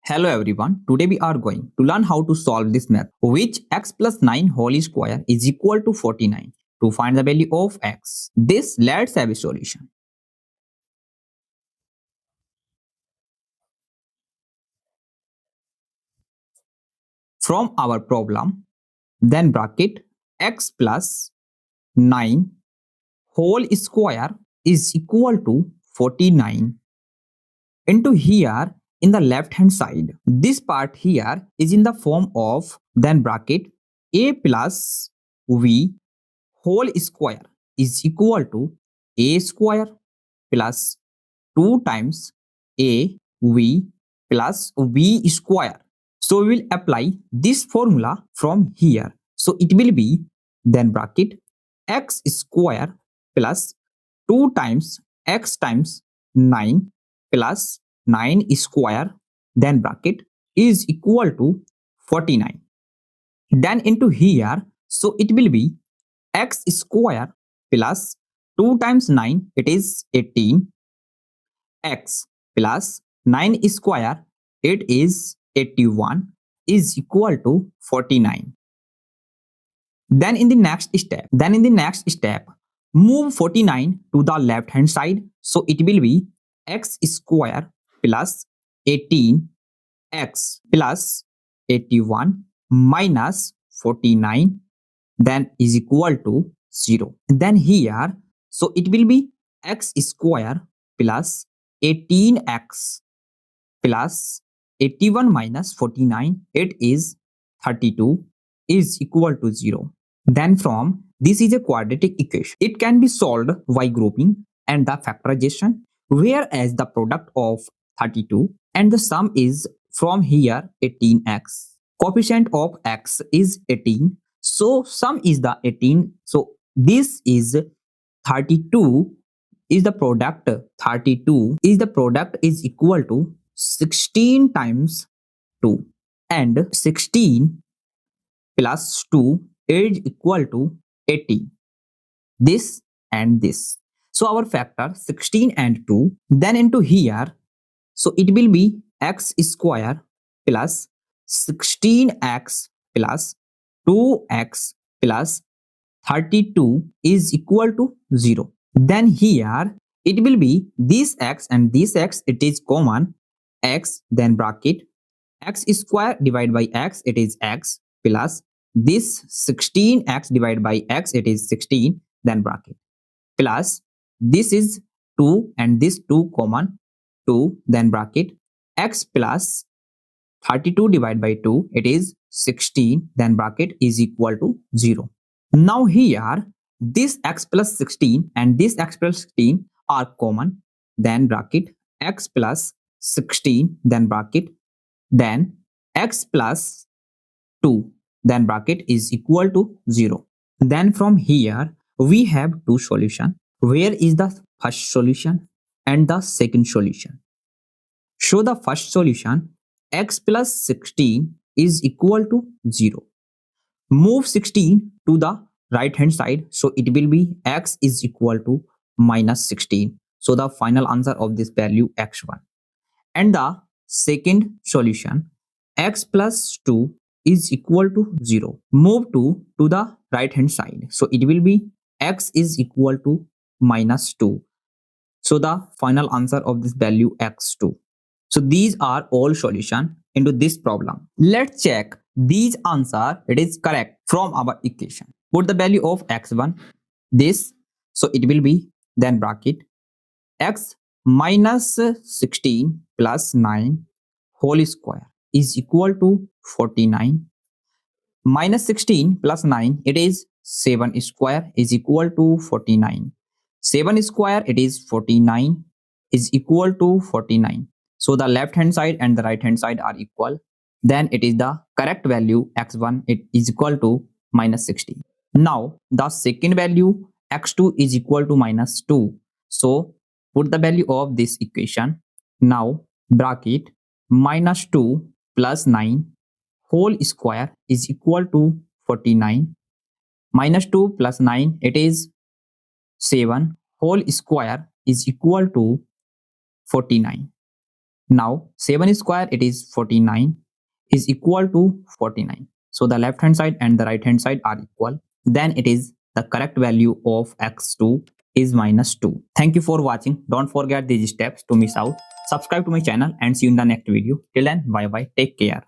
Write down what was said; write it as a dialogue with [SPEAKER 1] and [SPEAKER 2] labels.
[SPEAKER 1] Hello everyone, today we are going to learn how to solve this math, which x plus 9 whole square is equal to 49. To find the value of x, let's have a solution. From our problem, then bracket x plus 9 whole square is equal to 49 into here in the left hand side. This part here is in the form of then bracket a plus v whole square is equal to a square plus 2 times a v plus v square. So we will apply this formula from here. So it will be then bracket x square plus 2 times x times 9 plus 9 square then bracket is equal to 49. Then into here, so it will be x square plus 2 times 9, it is 18, x plus 9 square, it is 81, is equal to 49. Then in the next step, move 49 to the left hand side. So it will be x square plus 18 x plus 81 minus 49 then is equal to 0. Then here, so it will be x square plus 18x plus 81 minus 49, it is 32, is equal to 0. Then from this is a quadratic equation. It can be solved by grouping and the factorization, whereas the product of 32 and the sum is from here 18x. Coefficient of x is 18. So sum is the 18. So this is 32 is the product. 32 is the product is equal to 16 times 2, and 16 plus 2 is equal to 18. This and this. So our factor 16 and 2. Then into here, so it will be x square plus 16x plus 2x plus 32 is equal to 0. Then here it will be this x and this x, it is common, x then bracket x square divided by x, it is x plus this 16x divided by x, it is 16 then bracket plus this is 2 and this 2 common, 2 then bracket x plus 32 divided by 2, it is 16 then bracket is equal to 0. Now here this x plus 16 and this x plus 16 are common, then bracket x plus 16 then bracket then x plus 2 then bracket is equal to 0. Then from here we have two solutions. Where is the first solution and the second solution? Show the first solution, x plus 16 is equal to 0. Move 16 to the right hand side, so it will be x is equal to minus 16. So the final answer of this value x1. And the second solution, x plus 2 is equal to 0. Move 2 to the right hand side, so it will be x is equal to minus 2. So the final answer of this value x2. So these are all solutions into this problem. Let's check these answer it is correct from our equation. Put the value of x1 this, so it will be then bracket x minus 16 plus 9 whole square is equal to 49. Minus 16 plus 9, it is 7 square is equal to 49. 7 square, it is 49 is equal to 49. So the left hand side and the right hand side are equal. Then it is the correct value x1, it is equal to minus 16. Now the second value x2 is equal to minus 2. So put the value of this equation. Now bracket minus 2 plus 9 whole square is equal to 49. Minus 2 plus 9, it is 7 whole square is equal to 49. Now 7 square, it is 49, is equal to 49. So the left hand side and the right hand side are equal. Then it is the correct value of x2 is -2. Thank you for watching. Don't forget these steps to miss out. Subscribe to my channel and see you in the next video. Till then, bye bye. Take care.